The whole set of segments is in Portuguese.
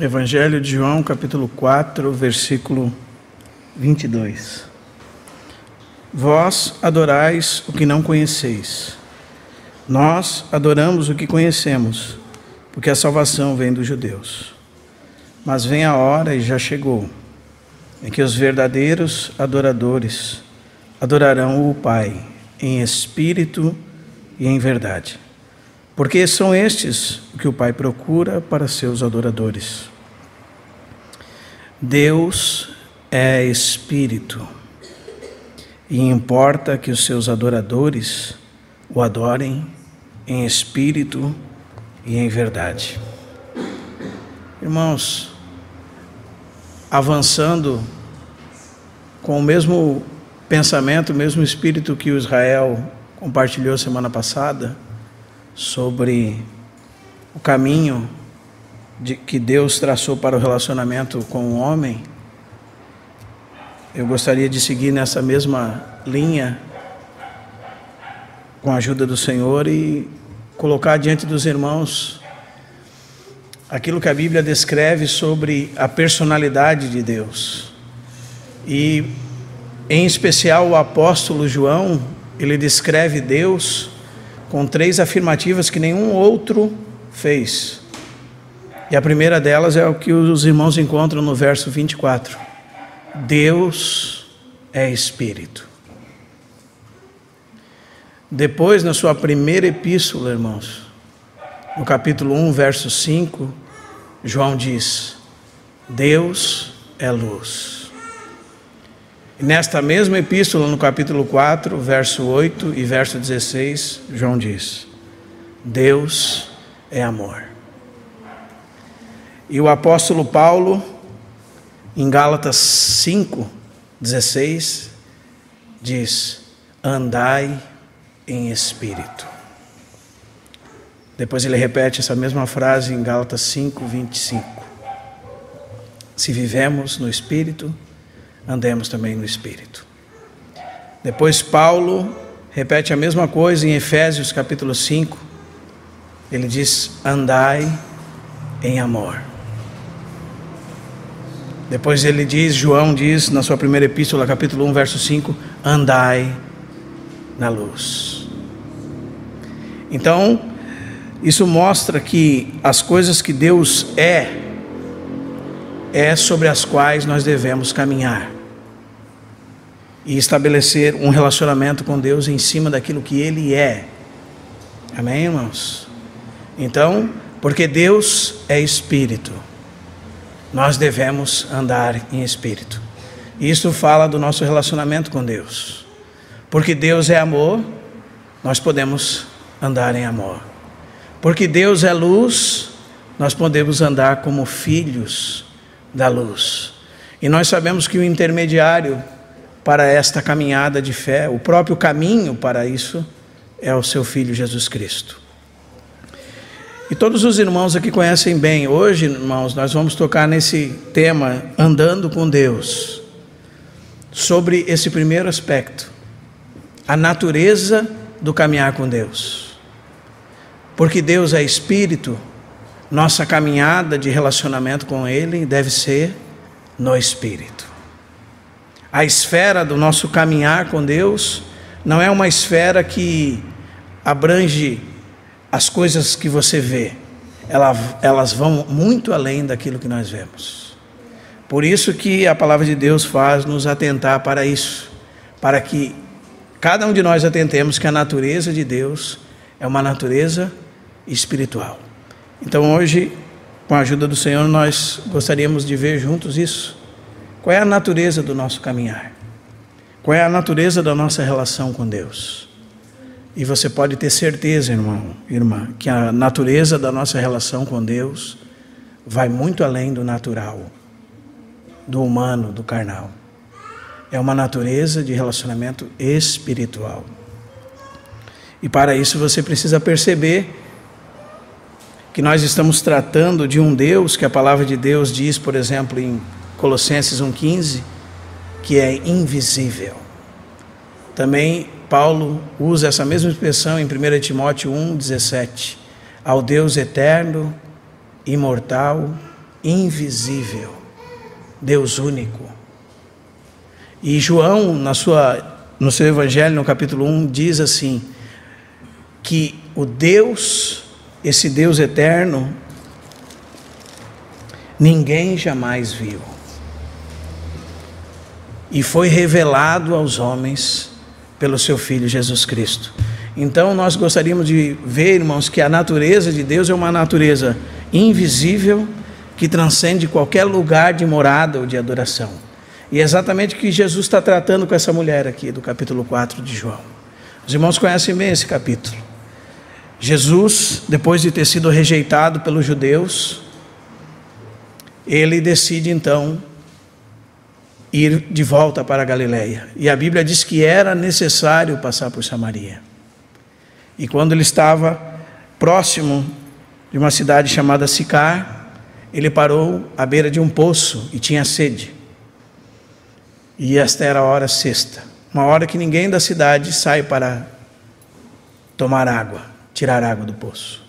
Evangelho de João, capítulo 4, versículo 22. Vós adorais o que não conheceis. Nós adoramos o que conhecemos, porque a salvação vem dos judeus. Mas vem a hora, e já chegou, em que os verdadeiros adoradores adorarão o Pai em espírito e em verdade. Porque são estes o que o Pai procura para seus adoradores. Deus é espírito, e importa que os seus adoradores o adorem em espírito e em verdade. Irmãos, avançando com o mesmo pensamento, o mesmo espírito que o Israel compartilhou semana passada, sobre o caminho que Deus traçou para o relacionamento com o homem, eu gostaria de seguir nessa mesma linha, com a ajuda do Senhor, e colocar diante dos irmãos aquilo que a Bíblia descreve sobre a personalidade de Deus. E, em especial, o apóstolo João, ele descreve Deus com 3 afirmativas que nenhum outro fez. E a primeira delas é o que os irmãos encontram no verso 24. Deus é Espírito. Depois, na sua primeira epístola, irmãos, no capítulo 1, verso 5, João diz: Deus é luz. E nesta mesma epístola, no capítulo 4, verso 8 e verso 16, João diz: Deus é amor. E o apóstolo Paulo, em Gálatas 5, 16, diz: andai em espírito. Depois ele repete essa mesma frase em Gálatas 5, 25. Se vivemos no espírito, andemos também no Espírito. Depois Paulo repete a mesma coisa em Efésios capítulo 5. Ele diz: andai em amor. Depois ele diz, João diz na sua primeira epístola, capítulo 1, verso 5, andai na luz. Então, isso mostra que as coisas que Deus é sobre as quais nós devemos caminhar e estabelecer um relacionamento com Deus em cima daquilo que Ele é. Amém, irmãos? Então, porque Deus é Espírito, nós devemos andar em Espírito. Isso fala do nosso relacionamento com Deus. Porque Deus é amor, nós podemos andar em amor. Porque Deus é luz, nós podemos andar como filhos da luz. E nós sabemos que o intermediário para esta caminhada de fé, o próprio caminho para isso, é o seu Filho Jesus Cristo. E todos os irmãos aqui conhecem bem. Hoje, irmãos, nós vamos tocar nesse tema, andando com Deus, sobre esse primeiro aspecto, a natureza do caminhar com Deus. Porque Deus é Espírito, nossa caminhada de relacionamento com Ele deve ser no Espírito. A esfera do nosso caminhar com Deus não é uma esfera que abrange as coisas que você vê. Elas vão muito além daquilo que nós vemos. Por isso que a palavra de Deus faz nos atentar para isso, para que cada um de nós atentemos que a natureza de Deus é uma natureza espiritual. Então hoje, com a ajuda do Senhor, nós gostaríamos de ver juntos isso. Qual é a natureza do nosso caminhar? Qual é a natureza da nossa relação com Deus? E você pode ter certeza, irmão, irmã, que a natureza da nossa relação com Deus vai muito além do natural, do humano, do carnal. É uma natureza de relacionamento espiritual. E para isso você precisa perceber que nós estamos tratando de um Deus que a palavra de Deus diz, por exemplo, em Colossenses 1,15, que é invisível. Também Paulo usa essa mesma expressão em 1 Timóteo 1,17. Ao Deus eterno, imortal, invisível, Deus único. E João, no seu Evangelho, no capítulo 1, diz assim, que o Deus, esse Deus eterno, ninguém jamais viu. E foi revelado aos homens pelo seu Filho Jesus Cristo. Então nós gostaríamos de ver, irmãos, que a natureza de Deus é uma natureza invisível, que transcende qualquer lugar de morada ou de adoração. E é exatamente o que Jesus está tratando com essa mulher aqui, do capítulo 4 de João. Os irmãos conhecem bem esse capítulo. Jesus, depois de ter sido rejeitado pelos judeus, ele decide então ir de volta para a Galileia. E a Bíblia diz que era necessário passar por Samaria. E quando ele estava próximo de uma cidade chamada Sicar, ele parou à beira de um poço e tinha sede. E esta era a hora sexta, uma hora que ninguém da cidade sai para tomar água, tirar água do poço.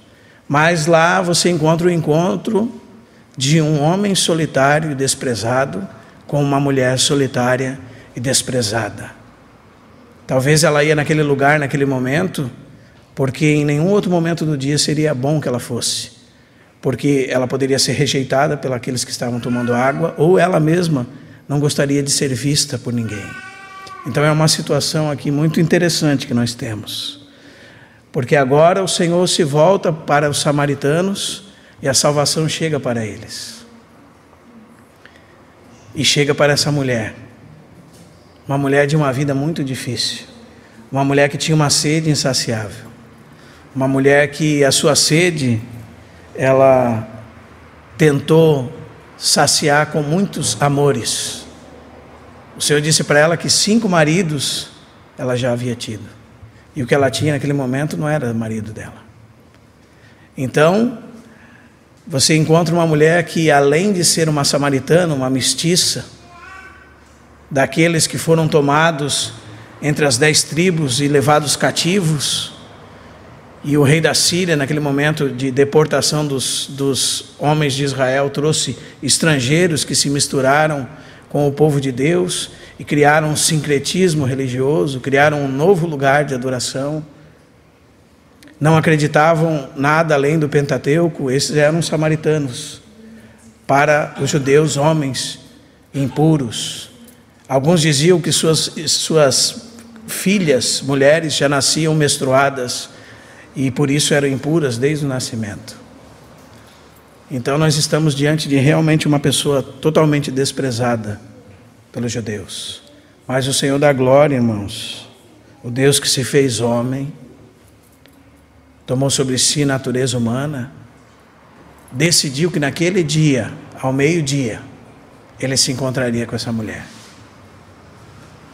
Mas lá você encontra o encontro de um homem solitário e desprezado com uma mulher solitária e desprezada. Talvez ela ia naquele lugar, naquele momento, porque em nenhum outro momento do dia seria bom que ela fosse, porque ela poderia ser rejeitada pelos aqueles que estavam tomando água, ou ela mesma não gostaria de ser vista por ninguém. Então é uma situação aqui muito interessante que nós temos, porque agora o Senhor se volta para os samaritanos e a salvação chega para eles. E chega para essa mulher, uma mulher de uma vida muito difícil, uma mulher que tinha uma sede insaciável, uma mulher que a sua sede, ela tentou saciar com muitos amores. O Senhor disse para ela que 5 maridos ela já havia tido, e o que ela tinha naquele momento não era marido dela. Então, você encontra uma mulher que, além de ser uma samaritana, uma mestiça, daqueles que foram tomados entre as 10 tribos e levados cativos, e o rei da Síria, naquele momento de deportação dos homens de Israel, trouxe estrangeiros que se misturaram com o povo de Deus e criaram um sincretismo religioso, criaram um novo lugar de adoração. Não acreditavam nada além do Pentateuco. Esses eram samaritanos. Para os judeus, homens impuros. Alguns diziam que suas filhas, mulheres, já nasciam menstruadas e por isso eram impuras desde o nascimento. Então nós estamos diante de realmente uma pessoa totalmente desprezada pelos judeus. Mas o Senhor da glória, irmãos, o Deus que se fez homem, tomou sobre si natureza humana, decidiu que naquele dia, ao meio-dia, ele se encontraria com essa mulher.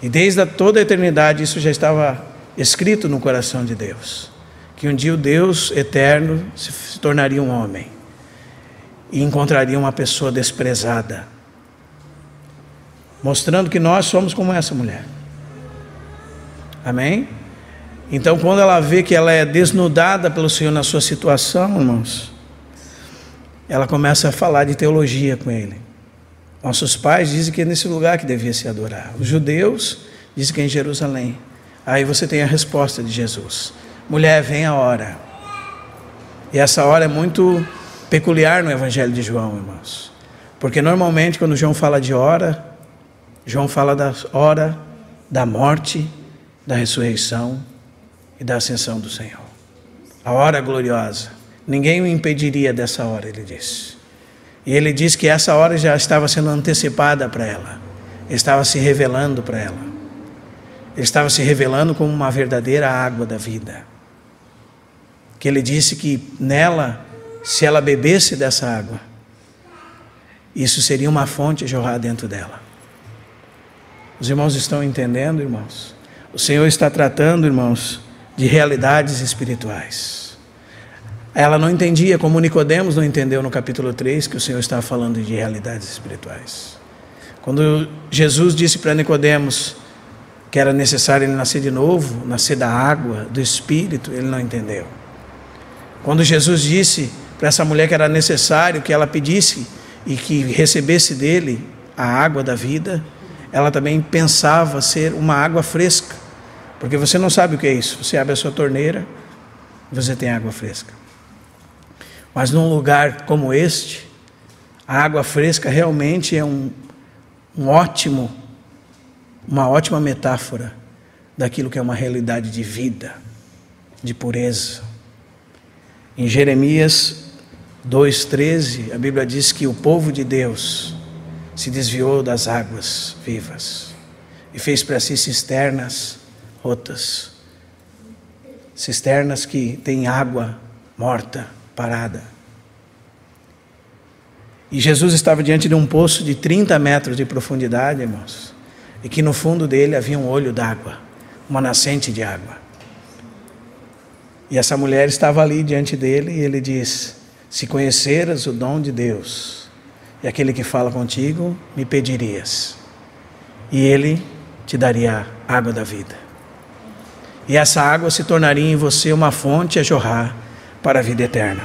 E desde toda a eternidade isso já estava escrito no coração de Deus, que um dia o Deus eterno se tornaria um homem e encontraria uma pessoa desprezada, mostrando que nós somos como essa mulher. Amém? Então, quando ela vê que ela é desnudada pelo Senhor na sua situação, irmãos, ela começa a falar de teologia com ele. Nossos pais dizem que é nesse lugar que devia se adorar. Os judeus dizem que é em Jerusalém. Aí você tem a resposta de Jesus: mulher, vem a hora. E essa hora é muito peculiar no Evangelho de João, irmãos. Porque normalmente quando João fala de hora, João fala da hora da morte, da ressurreição e da ascensão do Senhor. A hora gloriosa. Ninguém o impediria dessa hora, ele disse. E ele diz que essa hora já estava sendo antecipada para ela. Ele estava se revelando para ela. Ele estava se revelando como uma verdadeira água da vida. Que ele disse que nela, se ela bebesse dessa água, isso seria uma fonte a jorrar dentro dela. Os irmãos estão entendendo, irmãos? O Senhor está tratando, irmãos, de realidades espirituais. Ela não entendia, como Nicodemos não entendeu no capítulo 3, que o Senhor estava falando de realidades espirituais. Quando Jesus disse para Nicodemos que era necessário ele nascer de novo, nascer da água, do Espírito, ele não entendeu. Quando Jesus disse para essa mulher que era necessário que ela pedisse e que recebesse dele a água da vida, ela também pensava ser uma água fresca, porque você não sabe o que é isso. Você abre a sua torneira e você tem água fresca. Mas num lugar como este, a água fresca realmente é uma ótima metáfora daquilo que é uma realidade de vida, de pureza. Em Jeremias 2,13, a Bíblia diz que o povo de Deus se desviou das águas vivas e fez para si cisternas rotas, cisternas que têm água morta, parada. E Jesus estava diante de um poço de 30 metros de profundidade, irmãos, e que no fundo dele havia um olho d'água, uma nascente de água. E essa mulher estava ali diante dele e ele diz: se conheceras o dom de Deus e aquele que fala contigo, me pedirias, e ele te daria a água da vida. E essa água se tornaria em você uma fonte a jorrar para a vida eterna.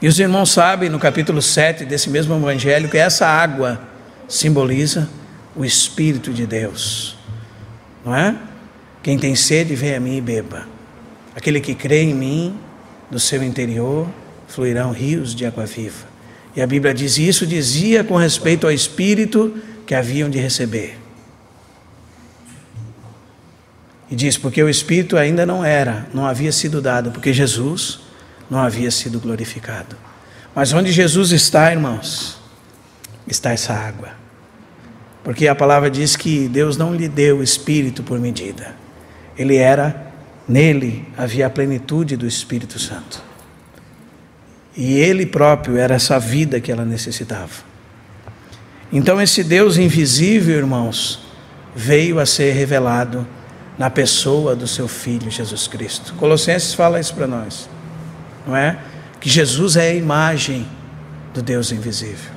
E os irmãos sabem, no capítulo 7 desse mesmo evangelho, que essa água simboliza o Espírito de Deus, não é? Quem tem sede, venha a mim e beba. Aquele que crê em mim, do seu interior fluirão rios de água viva. E a Bíblia diz isso, dizia com respeito ao Espírito que haviam de receber. E diz, porque o Espírito ainda não havia sido dado, porque Jesus não havia sido glorificado. Mas onde Jesus está, irmãos, está essa água. Porque a palavra diz que Deus não lhe deu o Espírito por medida. Nele havia a plenitude do Espírito Santo. E Ele próprio era essa vida que ela necessitava. Então esse Deus invisível, irmãos, veio a ser revelado na pessoa do seu Filho Jesus Cristo. Colossenses fala isso para nós, não é? Que Jesus é a imagem do Deus invisível,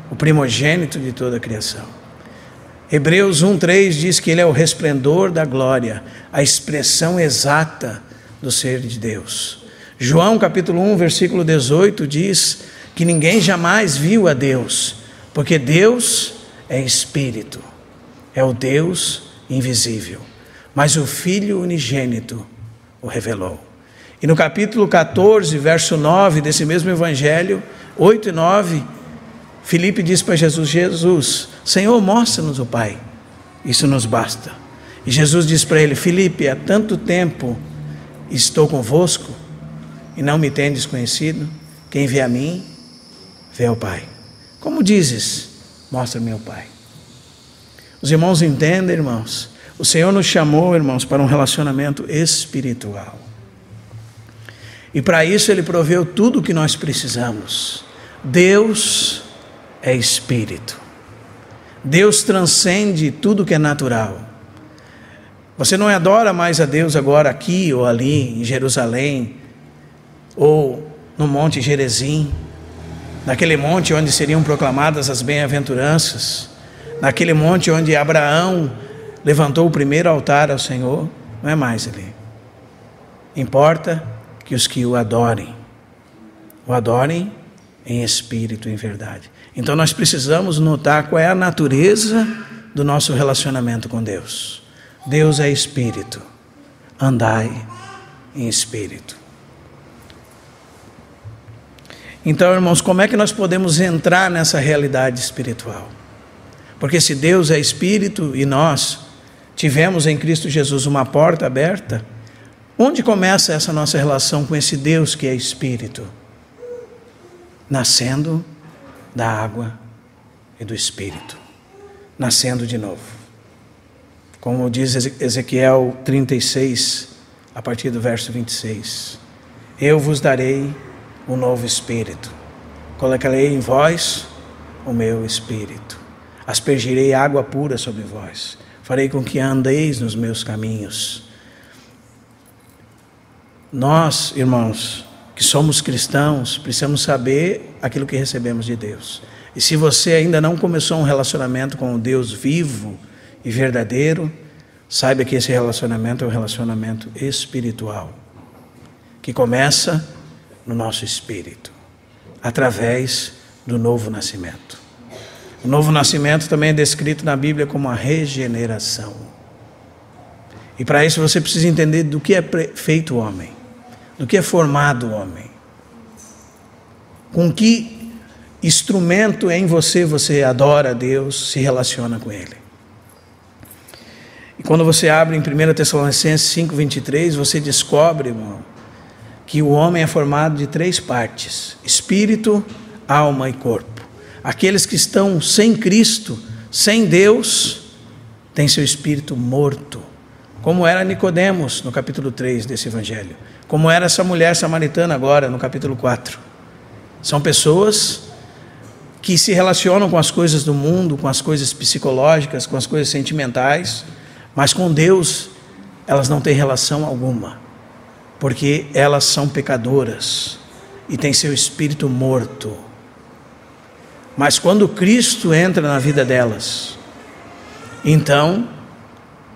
o primogênito de toda a criação. Hebreus 1,3 diz que Ele é o resplendor da glória, a expressão exata do ser de Deus. João capítulo 1, versículo 18 diz que ninguém jamais viu a Deus, porque Deus é Espírito, é o Deus invisível, mas o Filho unigênito o revelou. E no capítulo 14, verso 9 desse mesmo evangelho, 8 e 9, Filipe diz para Jesus: Jesus, Senhor, mostra-nos o Pai, isso nos basta. E Jesus diz para ele: Filipe, há tanto tempo estou convosco e não me tendes conhecido? Quem vê a mim, vê ao Pai. Como dizes, mostra-me o Pai. Os irmãos entendem, irmãos? O Senhor nos chamou, irmãos, para um relacionamento espiritual. E para isso Ele proveu tudo o que nós precisamos. Deus é Espírito. Deus transcende tudo que é natural. Você não adora mais a Deus agora aqui ou ali, em Jerusalém, ou no Monte Gerizim, naquele monte onde seriam proclamadas as bem-aventuranças, naquele monte onde Abraão levantou o primeiro altar ao Senhor. Não é mais ali. Importa que os que o adorem em espírito e em verdade. Então nós precisamos notar qual é a natureza do nosso relacionamento com Deus. Deus é Espírito, andai em Espírito. Então, irmãos, como é que nós podemos entrar nessa realidade espiritual? Porque se Deus é Espírito e nós tivemos em Cristo Jesus uma porta aberta, onde começa essa nossa relação com esse Deus que é Espírito? Nascendo da água e do Espírito, nascendo de novo. Como diz Ezequiel 36, a partir do verso 26. Eu vos darei um novo Espírito, colocarei em vós o meu Espírito, aspergirei água pura sobre vós, farei com que andeis nos meus caminhos. Nós, irmãos, que somos cristãos, precisamos saber aquilo que recebemos de Deus. E se você ainda não começou um relacionamento com o Deus vivo e verdadeiro, saiba que esse relacionamento é um relacionamento espiritual, que começa no nosso espírito, através do novo nascimento. O novo nascimento também é descrito na Bíblia como a regeneração. E para isso você precisa entender do que é feito o homem, do que é formado o homem, com que instrumento em você adora a Deus, se relaciona com Ele. E quando você abre em 1 Tessalonicenses 5:23, você descobre, irmão, que o homem é formado de 3 partes: espírito, alma e corpo. Aqueles que estão sem Cristo, sem Deus, têm seu espírito morto, como era Nicodemos no capítulo 3 desse evangelho, como era essa mulher samaritana agora no capítulo 4. São pessoas que se relacionam com as coisas do mundo, com as coisas psicológicas, com as coisas sentimentais, mas com Deus elas não têm relação alguma, porque elas são pecadoras e têm seu espírito morto. Mas quando Cristo entra na vida delas, então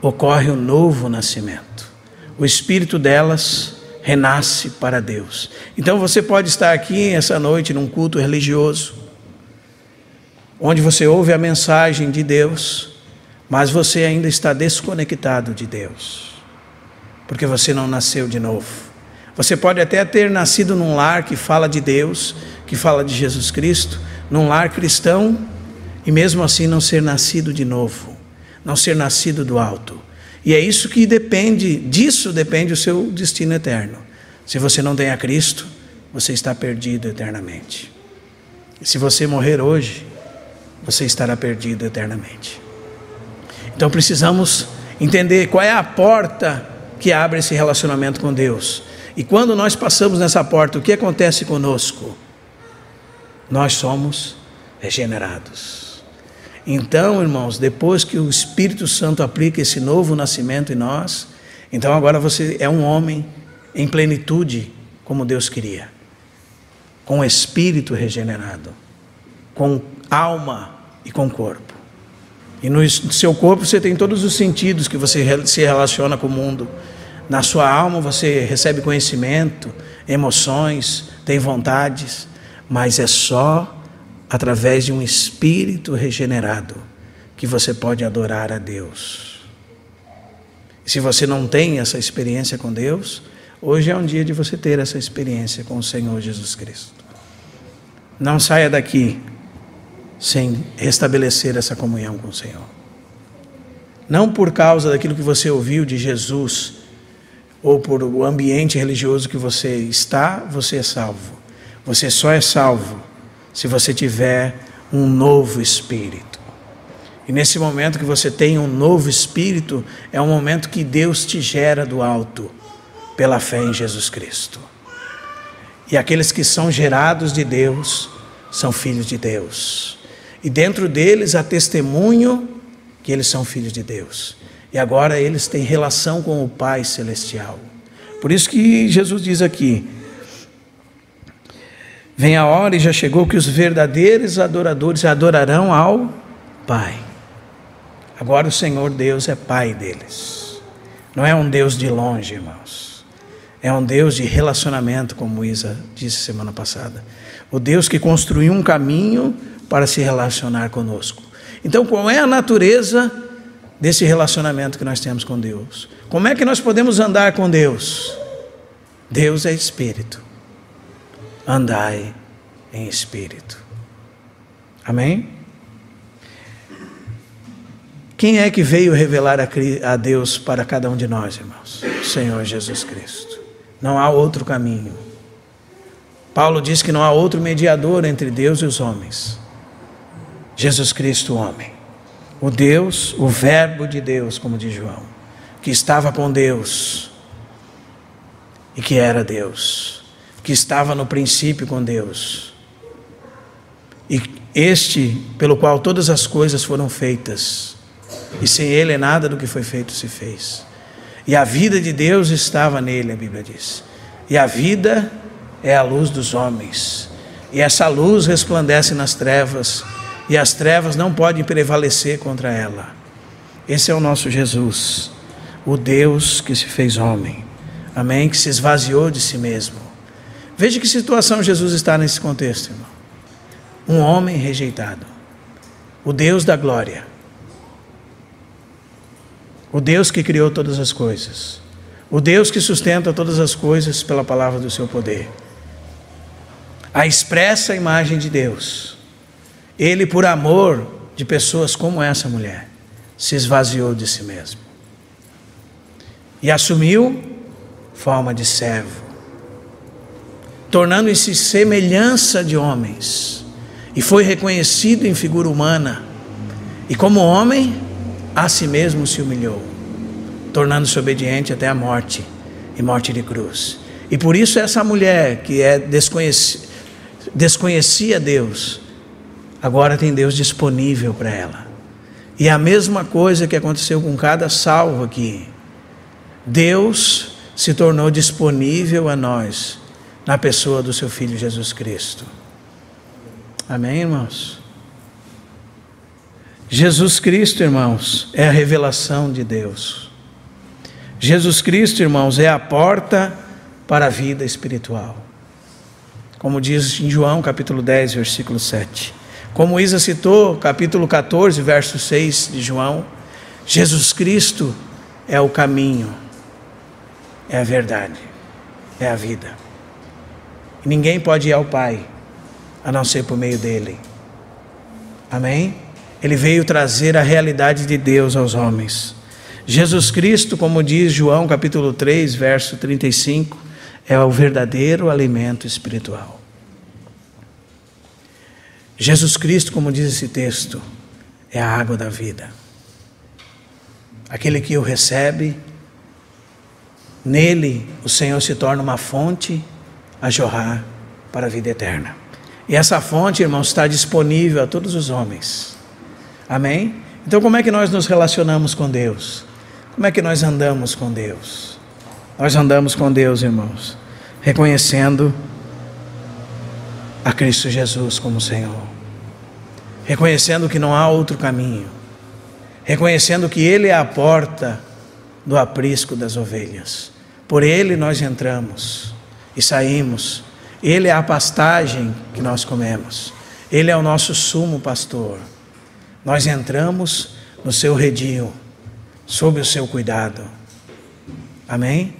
ocorre um novo nascimento. O espírito delas renasce para Deus. Então você pode estar aqui essa noite num culto religioso, onde você ouve a mensagem de Deus, mas você ainda está desconectado de Deus, porque você não nasceu de novo. Você pode até ter nascido num lar que fala de Deus, que fala de Jesus Cristo, num lar cristão, e mesmo assim não ser nascido de novo, não ser nascido do alto. E é isso que disso depende o seu destino eterno. Se você não tem a Cristo, você está perdido eternamente. E se você morrer hoje, você estará perdido eternamente. Então precisamos entender qual é a porta que abre esse relacionamento com Deus. E quando nós passamos nessa porta, o que acontece conosco? Nós somos regenerados. Então, irmãos, depois que o Espírito Santo aplica esse novo nascimento em nós, então agora você é um homem em plenitude, como Deus queria, com espírito regenerado, com alma e com corpo. E no seu corpo você tem todos os sentidos que você se relaciona com o mundo. Na sua alma você recebe conhecimento, emoções, tem vontades, mas é só através de um espírito regenerado que você pode adorar a Deus. E se você não tem essa experiência com Deus, hoje é um dia de você ter essa experiência com o Senhor Jesus Cristo. Não saia daqui sem restabelecer essa comunhão com o Senhor. Não por causa daquilo que você ouviu de Jesus, ou por o ambiente religioso que você está, você é salvo. Você só é salvo se você tiver um novo espírito. E nesse momento que você tem um novo espírito, é um momento que Deus te gera do alto, pela fé em Jesus Cristo. E aqueles que são gerados de Deus, são filhos de Deus. E dentro deles há testemunho que eles são filhos de Deus. E agora eles têm relação com o Pai Celestial. Por isso que Jesus diz aqui: vem a hora e já chegou que os verdadeiros adoradores adorarão ao Pai. Agora o Senhor Deus é Pai deles. Não é um Deus de longe, irmãos. É um Deus de relacionamento, como Isa disse semana passada. O Deus que construiu um caminho para se relacionar conosco. Então, qual é a natureza desse relacionamento que nós temos com Deus? Como é que nós podemos andar com Deus? Deus é Espírito. Andai em Espírito. Amém? Quem é que veio revelar a Deus para cada um de nós, irmãos? O Senhor Jesus Cristo. Não há outro caminho. Paulo diz que não há outro mediador entre Deus e os homens. Jesus Cristo, o homem. O Deus, o verbo de Deus, como diz João, que estava com Deus e que era Deus, que estava no princípio com Deus, e este pelo qual todas as coisas foram feitas, e sem ele nada do que foi feito se fez. E a vida de Deus estava nele, a Bíblia diz. E a vida é a luz dos homens. E essa luz resplandece nas trevas, e as trevas não podem prevalecer contra ela. Esse é o nosso Jesus, o Deus que se fez homem. Amém? Que se esvaziou de si mesmo. Veja que situação Jesus está nesse contexto, irmão. um homem rejeitado. O Deus da glória. O Deus que criou todas as coisas. O Deus que sustenta todas as coisas pela palavra do seu poder. A expressa imagem de Deus. Ele, por amor de pessoas como essa mulher, se esvaziou de si mesmo. E assumiu forma de servo, tornando-se semelhança de homens. E foi reconhecido em figura humana. E como homem, a si mesmo se humilhou, tornando-se obediente até a morte, e morte de cruz. E por isso essa mulher que desconhecia Deus, agora tem Deus disponível para ela. E a mesma coisa que aconteceu com cada salvo aqui. Deus se tornou disponível a nós, na pessoa do seu Filho Jesus Cristo. Amém, irmãos? Jesus Cristo, irmãos, é a revelação de Deus. Jesus Cristo, irmãos, é a porta para a vida espiritual. Como diz em João, capítulo 10, versículo 7. Como Isa citou, capítulo 14, verso 6 de João, Jesus Cristo é o caminho, é a verdade, é a vida. E ninguém pode ir ao Pai, a não ser por meio dele. Amém? Ele veio trazer a realidade de Deus aos homens. Jesus Cristo, como diz João capítulo 3, verso 35, é o verdadeiro alimento espiritual. Jesus Cristo, como diz esse texto, é a água da vida. Aquele que o recebe, nele o Senhor se torna uma fonte a jorrar para a vida eterna. E essa fonte, irmãos, está disponível a todos os homens. Amém? Então como é que nós nos relacionamos com Deus? Como é que nós andamos com Deus? Nós andamos com Deus, irmãos, reconhecendo a Cristo Jesus como Senhor, reconhecendo que não há outro caminho, reconhecendo que Ele é a porta do aprisco das ovelhas. Por Ele nós entramos e saímos. Ele é a pastagem que nós comemos. Ele é o nosso sumo pastor. Nós entramos no seu redil, sob o seu cuidado. Amém?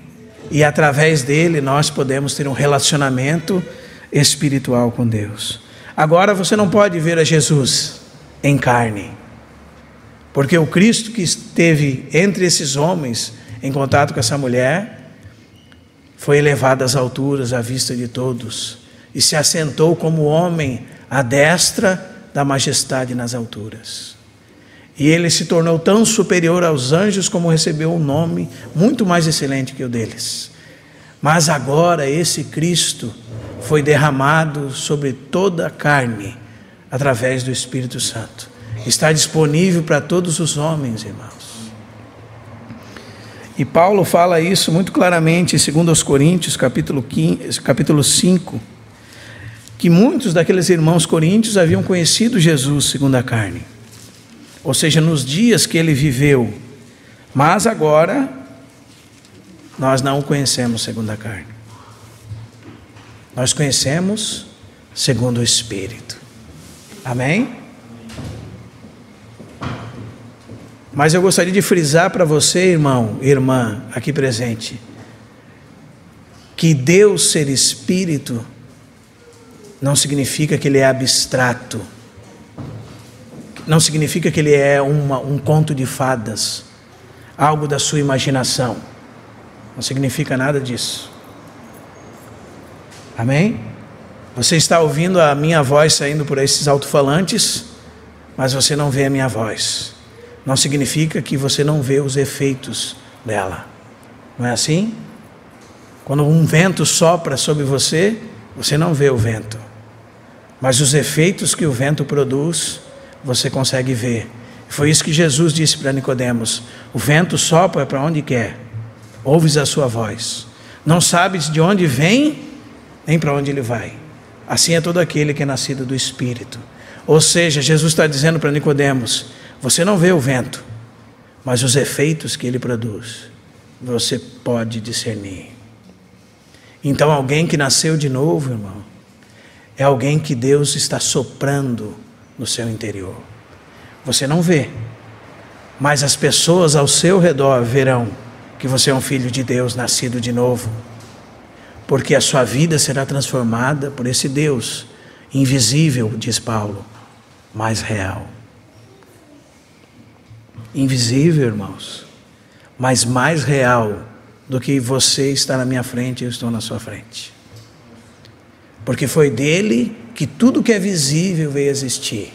E através dele nós podemos ter um relacionamento espiritual com Deus. Agora você não pode ver a Jesus em carne, porque o Cristo que esteve entre esses homens, em contato com essa mulher, foi elevado às alturas à vista de todos, e se assentou como homem à destra da majestade nas alturas. E ele se tornou tão superior aos anjos, como recebeu um nome muito mais excelente que o deles. Mas agora esse Cristo foi derramado sobre toda a carne, através do Espírito Santo. Está disponível para todos os homens, irmãos. E Paulo fala isso muito claramente em 2 Coríntios, capítulo 5, que muitos daqueles irmãos coríntios haviam conhecido Jesus segundo a carne, ou seja, nos dias que ele viveu, mas agora nós não o conhecemos segundo a carne, nós conhecemos segundo o Espírito. Amém? Mas eu gostaria de frisar para você, irmão e irmã aqui presente, que Deus ser Espírito não significa que Ele é abstrato, não significa que Ele é um conto de fadas, algo da sua imaginação, não significa nada disso. Amém? Você está ouvindo a minha voz saindo por esses alto-falantes, mas você não vê a minha voz. Não significa que você não vê os efeitos dela. Não é assim? Quando um vento sopra sobre você, você não vê o vento, mas os efeitos que o vento produz, você consegue ver. Foi isso que Jesus disse para Nicodemos: o vento sopra para onde quer, ouves a sua voz, não sabes de onde vem, nem para onde ele vai. Assim é todo aquele que é nascido do Espírito. Ou seja, Jesus está dizendo para Nicodemos: você não vê o vento, mas os efeitos que ele produz, você pode discernir. Então alguém que nasceu de novo, irmão, é alguém que Deus está soprando no seu interior. Você não vê, mas as pessoas ao seu redor verão que você é um filho de Deus, nascido de novo, porque a sua vida será transformada por esse Deus invisível, diz Paulo, mas real. Invisível, irmãos, mas mais real do que você está na minha frente e eu estou na sua frente. Porque foi dele que tudo que é visível veio existir,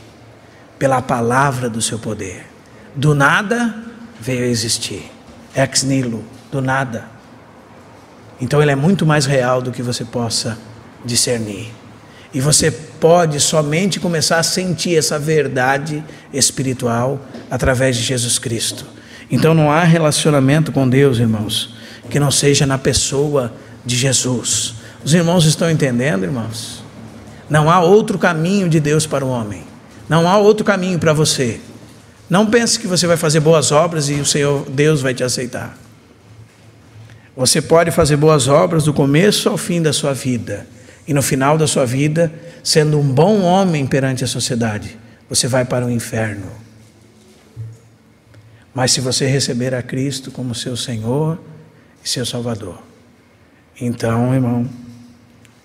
pela palavra do seu poder. Do nada veio existir, ex nihilo, do nada. Então ele é muito mais real do que você possa discernir. E você pode somente começar a sentir essa verdade espiritual através de Jesus Cristo. Então não há relacionamento com Deus, irmãos, que não seja na pessoa de Jesus. Os irmãos estão entendendo, irmãos? Não há outro caminho de Deus para o homem. Não há outro caminho para você. Não pense que você vai fazer boas obras e o Senhor, Deus vai te aceitar. Você pode fazer boas obras do começo ao fim da sua vida. E no final da sua vida, sendo um bom homem perante a sociedade, você vai para o inferno. Mas se você receber a Cristo como seu Senhor e seu Salvador, então, irmão,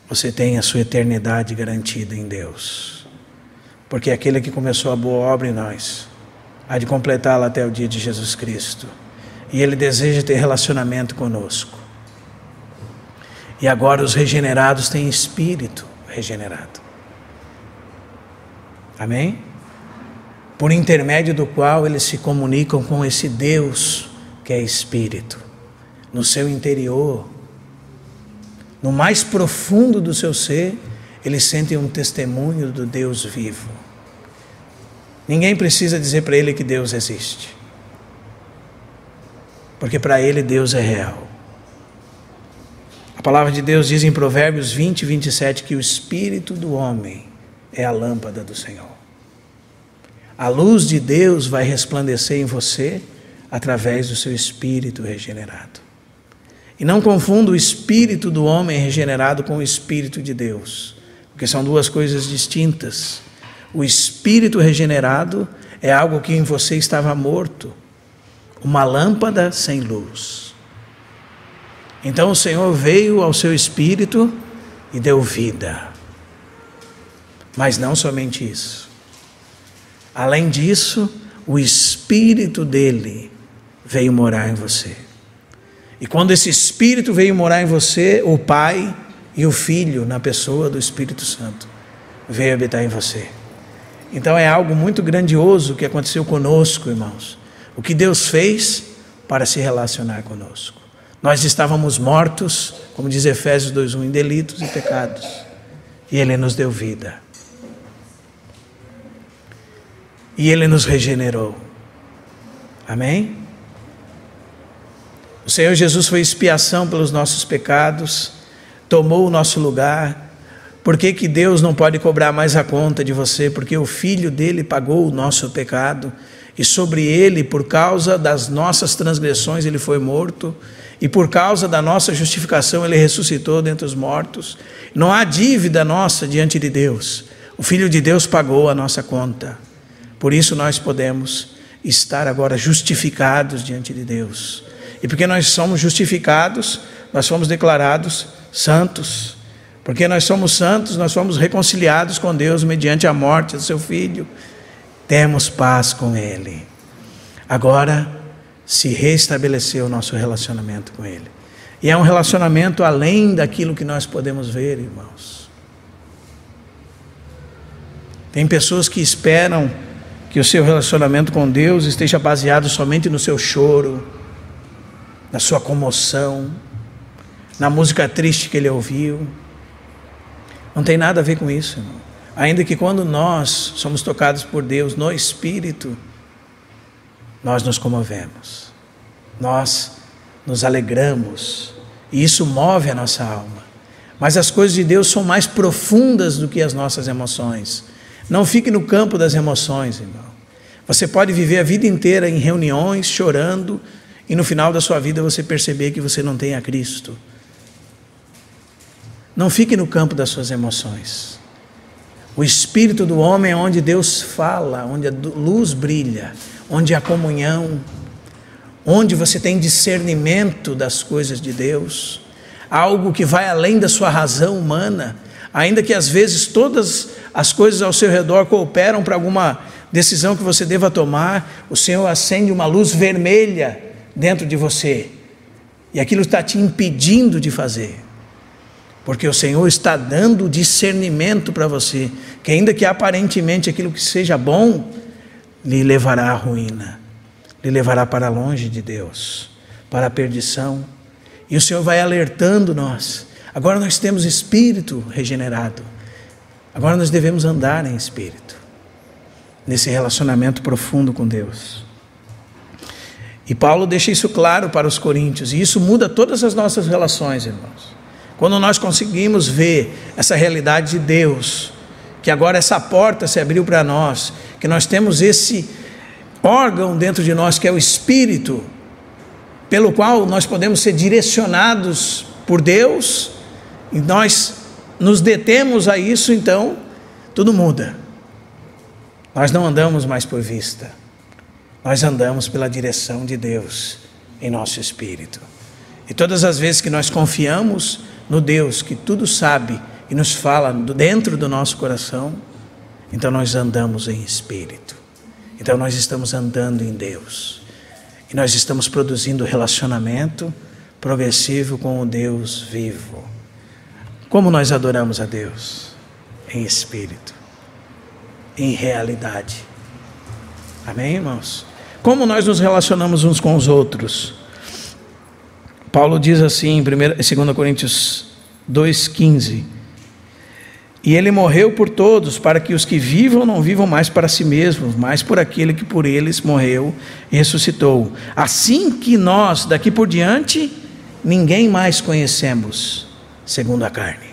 você tem a sua eternidade garantida em Deus. Porque aquele que começou a boa obra em nós, há de completá-la até o dia de Jesus Cristo. E Ele deseja ter relacionamento conosco. E agora os regenerados têm espírito regenerado. Amém? Por intermédio do qual eles se comunicam com esse Deus que é espírito. No seu interior, no mais profundo do seu ser, eles sentem um testemunho do Deus vivo. Ninguém precisa dizer para ele que Deus existe. Porque para ele Deus é real. A palavra de Deus diz em Provérbios 20, 27 que o espírito do homem é a lâmpada do Senhor. A luz de Deus vai resplandecer em você através do seu espírito regenerado. E não confunda o espírito do homem regenerado com o espírito de Deus, porque são duas coisas distintas. O espírito regenerado é algo que em você estava morto, uma lâmpada sem luz. Então o Senhor veio ao seu espírito e deu vida. Mas não somente isso. Além disso, o espírito dele veio morar em você. E quando esse espírito veio morar em você, o Pai e o Filho, na pessoa do Espírito Santo, veio habitar em você. Então é algo muito grandioso que aconteceu conosco, irmãos. O que Deus fez para se relacionar conosco. Nós estávamos mortos, como diz Efésios 2:1, em delitos e pecados. E Ele nos deu vida. E Ele nos regenerou. Amém? O Senhor Jesus foi expiação pelos nossos pecados, tomou o nosso lugar. Por que que Deus não pode cobrar mais a conta de você? Porque o Filho dele pagou o nosso pecado, e sobre ele, por causa das nossas transgressões, ele foi morto, e por causa da nossa justificação, ele ressuscitou dentre os mortos. Não há dívida nossa diante de Deus. O Filho de Deus pagou a nossa conta. Por isso nós podemos estar agora justificados diante de Deus. E porque nós somos justificados, nós fomos declarados santos. Porque nós somos santos, nós fomos reconciliados com Deus mediante a morte do seu Filho. Temos paz com Ele. Agora se restabeleceu o nosso relacionamento com Ele. E é um relacionamento além daquilo que nós podemos ver, irmãos. Tem pessoas que esperam que o seu relacionamento com Deus esteja baseado somente no seu choro, na sua comoção, na música triste que ele ouviu. Não tem nada a ver com isso, irmão. Ainda que quando nós somos tocados por Deus no Espírito, nós nos comovemos, nós nos alegramos, e isso move a nossa alma. Mas as coisas de Deus são mais profundas do que as nossas emoções. Não fique no campo das emoções, irmão. Você pode viver a vida inteira em reuniões, chorando, e no final da sua vida você perceber que você não tem a Cristo. Não fique no campo das suas emoções. O espírito do homem é onde Deus fala, onde a luz brilha, onde há comunhão, onde você tem discernimento das coisas de Deus, algo que vai além da sua razão humana, ainda que às vezes todas as coisas ao seu redor cooperam para alguma decisão que você deva tomar, o Senhor acende uma luz vermelha dentro de você, e aquilo está te impedindo de fazer, porque o Senhor está dando discernimento para você, que ainda que aparentemente aquilo que seja bom, lhe levará à ruína, lhe levará para longe de Deus, para a perdição, e o Senhor vai alertando nós. Agora nós temos espírito regenerado, agora nós devemos andar em espírito, nesse relacionamento profundo com Deus. E Paulo deixa isso claro para os coríntios, e isso muda todas as nossas relações, irmãos. Quando nós conseguimos ver essa realidade de Deus, que agora essa porta se abriu para nós, que nós temos esse órgão dentro de nós que é o Espírito, pelo qual nós podemos ser direcionados por Deus, e nós nos detemos a isso, então tudo muda. Nós não andamos mais por vista, nós andamos pela direção de Deus em nosso espírito. E todas as vezes que nós confiamos no Deus que tudo sabe e nos fala dentro do nosso coração, então nós andamos em espírito, então nós estamos andando em Deus, e nós estamos produzindo relacionamento progressivo com o Deus vivo. Como nós adoramos a Deus? Em espírito, em realidade. Amém, irmãos? Como nós nos relacionamos uns com os outros? Paulo diz assim em 2 Coríntios 2,15: e ele morreu por todos, para que os que vivam não vivam mais para si mesmos, mas por aquele que por eles morreu e ressuscitou. Assim que nós, daqui por diante, ninguém mais conhecemos segundo a carne.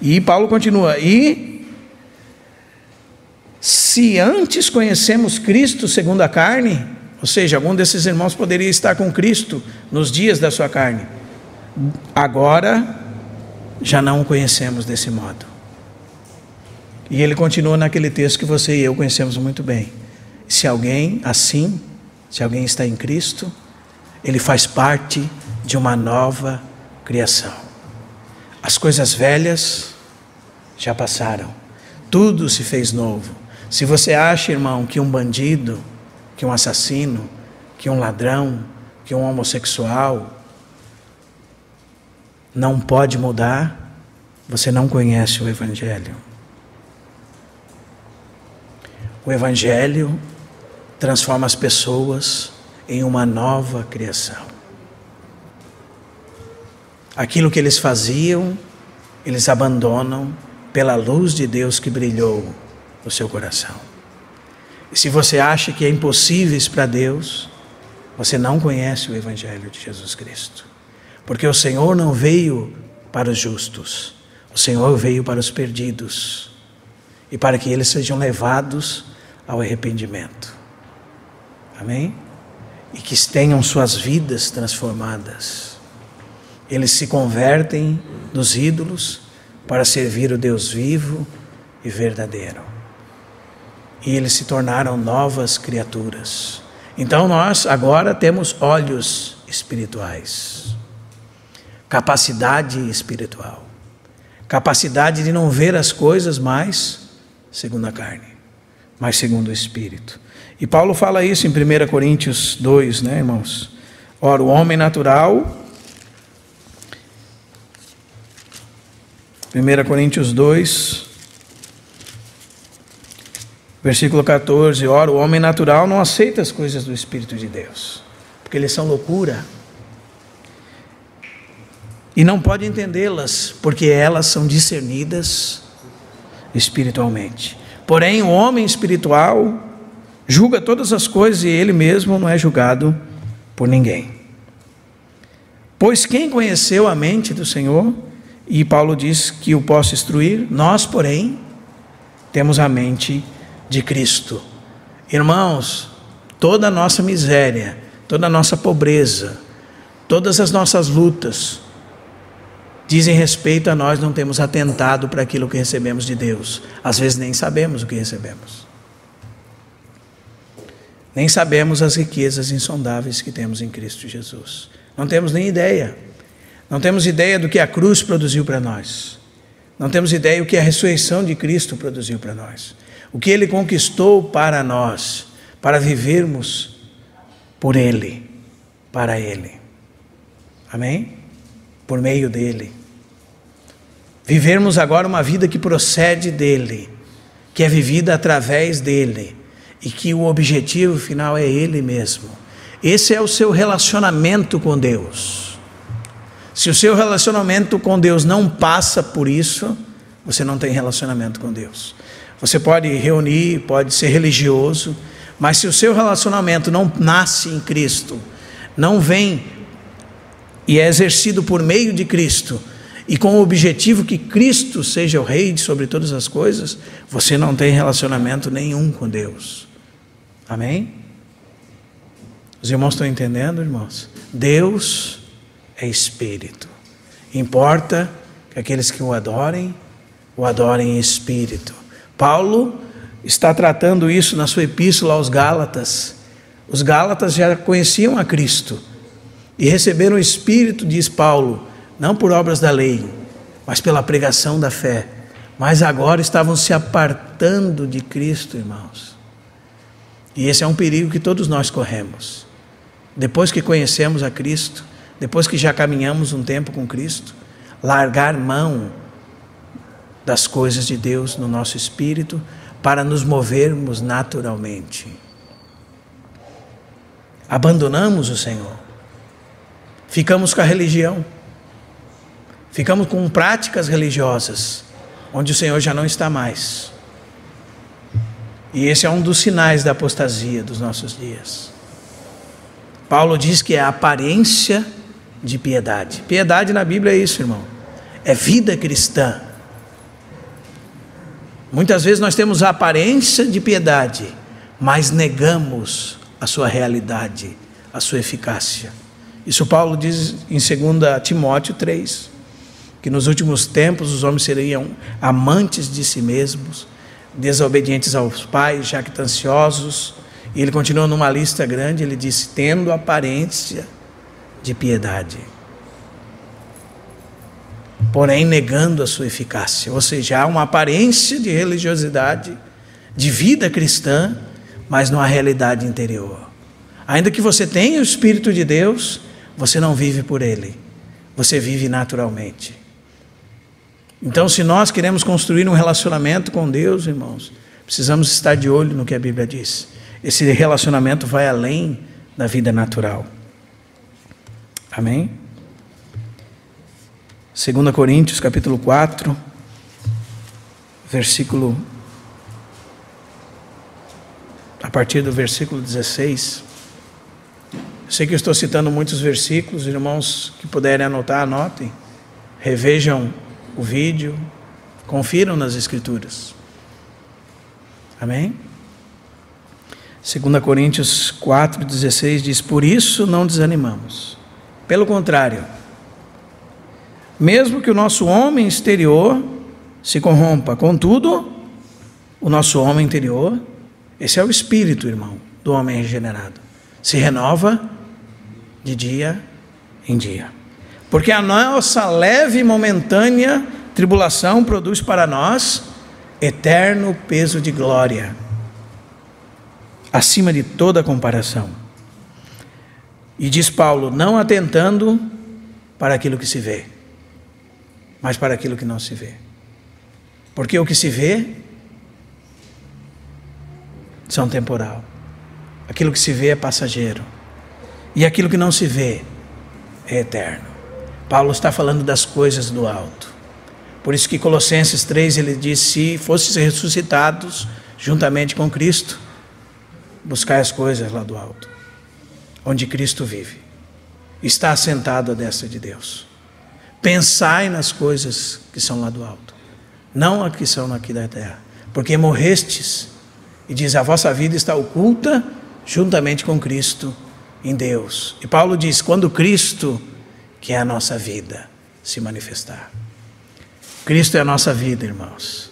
E Paulo continua: e se antes conhecemos Cristo segundo a carne, ou seja, algum desses irmãos poderia estar com Cristo nos dias da sua carne, agora já não o conhecemos desse modo. E ele continua naquele texto que você e eu conhecemos muito bem: se alguém está em Cristo, ele faz parte de uma nova criação. As coisas velhas já passaram, tudo se fez novo. Se você acha, irmão, que um bandido, que um assassino, que um ladrão, que um homossexual não pode mudar, você não conhece o Evangelho. O Evangelho transforma as pessoas em uma nova criação. Aquilo que eles faziam, eles abandonam pela luz de Deus que brilhou no seu coração. E se você acha que é impossível para Deus, você não conhece o Evangelho de Jesus Cristo. Porque o Senhor não veio para os justos, o Senhor veio para os perdidos, e para que eles sejam levados ao arrependimento. Amém? E que tenham suas vidas transformadas. Eles se convertem dos ídolos para servir o Deus vivo e verdadeiro. E eles se tornaram novas criaturas. Então nós agora temos olhos espirituais, capacidade espiritual, capacidade de não ver as coisas mais segundo a carne, mas segundo o Espírito. E Paulo fala isso em 1 Coríntios 2, né, irmãos? Ora, o homem natural, 1 Coríntios 2, versículo 14, ora, o homem natural não aceita as coisas do Espírito de Deus, porque eles são loucura, e não pode entendê-las, porque elas são discernidas espiritualmente. Porém, o homem espiritual julga todas as coisas, e ele mesmo não é julgado por ninguém. Pois quem conheceu a mente do Senhor? E Paulo diz que o posso instruir. Nós, porém, temos a mente de Cristo. Irmãos, toda a nossa miséria, toda a nossa pobreza, todas as nossas lutas, dizem respeito a nós não termos atentado para aquilo que recebemos de Deus. Às vezes nem sabemos o que recebemos. Nem sabemos as riquezas insondáveis que temos em Cristo Jesus. Não temos nem ideia. Não temos ideia do que a cruz produziu para nós. Não temos ideia do que a ressurreição de Cristo produziu para nós. O que Ele conquistou para nós, para vivermos por Ele, para Ele. Amém? Por meio dEle. Vivermos agora uma vida que procede dEle, que é vivida através dEle, e que o objetivo final é Ele mesmo. Esse é o seu relacionamento com Deus. Se o seu relacionamento com Deus não passa por isso, você não tem relacionamento com Deus. Você pode reunir, pode ser religioso, mas se o seu relacionamento não nasce em Cristo, não vem e é exercido por meio de Cristo, e com o objetivo que Cristo seja o Rei sobre todas as coisas, você não tem relacionamento nenhum com Deus. Amém? Os irmãos estão entendendo, irmãos? Deus é Espírito. Importa que aqueles que o adorem em Espírito. Paulo está tratando isso na sua epístola aos Gálatas. Os Gálatas já conheciam a Cristo e receberam o Espírito, diz Paulo, não por obras da lei, mas pela pregação da fé. Mas agora estavam se apartando de Cristo, irmãos. E esse é um perigo que todos nós corremos. Depois que conhecemos a Cristo, depois que já caminhamos um tempo com Cristo, largar mão das coisas de Deus no nosso espírito para nos movermos naturalmente. Abandonamos o Senhor. Ficamos com a religião. Ficamos com práticas religiosas, onde o Senhor já não está mais. E esse é um dos sinais da apostasia dos nossos dias. Paulo diz que é a aparência de piedade. Piedade na Bíblia é isso, irmão. É vida cristã. Muitas vezes nós temos a aparência de piedade, mas negamos a sua realidade, a sua eficácia. Isso Paulo diz em 2 Timóteo 3, que nos últimos tempos os homens seriam amantes de si mesmos, desobedientes aos pais, jactanciosos. E ele continua numa lista grande, ele disse, tendo aparência de piedade, porém negando a sua eficácia. Ou seja, há uma aparência de religiosidade, de vida cristã, mas não há realidade interior. Ainda que você tenha o Espírito de Deus, você não vive por Ele, você vive naturalmente. Então, se nós queremos construir um relacionamento com Deus, irmãos, precisamos estar de olho no que a Bíblia diz. Esse relacionamento vai além da vida natural. Amém? 2 Coríntios capítulo 4, a partir do versículo 16. Eu sei que eu estou citando muitos versículos, irmãos que puderem anotar, anotem, revejam o vídeo, confiram nas Escrituras. Amém? 2 Coríntios 4, 16 diz, por isso não desanimamos. Pelo contrário, mesmo que o nosso homem exterior se corrompa, contudo, o nosso homem interior, esse é o espírito, irmão, do homem regenerado, se renova de dia em dia. Porque a nossa leve e momentânea tribulação produz para nós eterno peso de glória, acima de toda comparação. E diz Paulo, não atentando para aquilo que se vê, mas para aquilo que não se vê. Porque o que se vê são temporal. Aquilo que se vê é passageiro. E aquilo que não se vê é eterno. Paulo está falando das coisas do alto. Por isso que Colossenses 3 ele diz, se fosses ressuscitados juntamente com Cristo, buscai as coisas lá do alto, onde Cristo vive, está assentado à destra de Deus. Pensai nas coisas que são lá do alto, não as que são aqui da terra, porque morrestes, e diz, a vossa vida está oculta juntamente com Cristo em Deus. E Paulo diz, quando Cristo, que é a nossa vida, se manifestar. Cristo é a nossa vida, irmãos.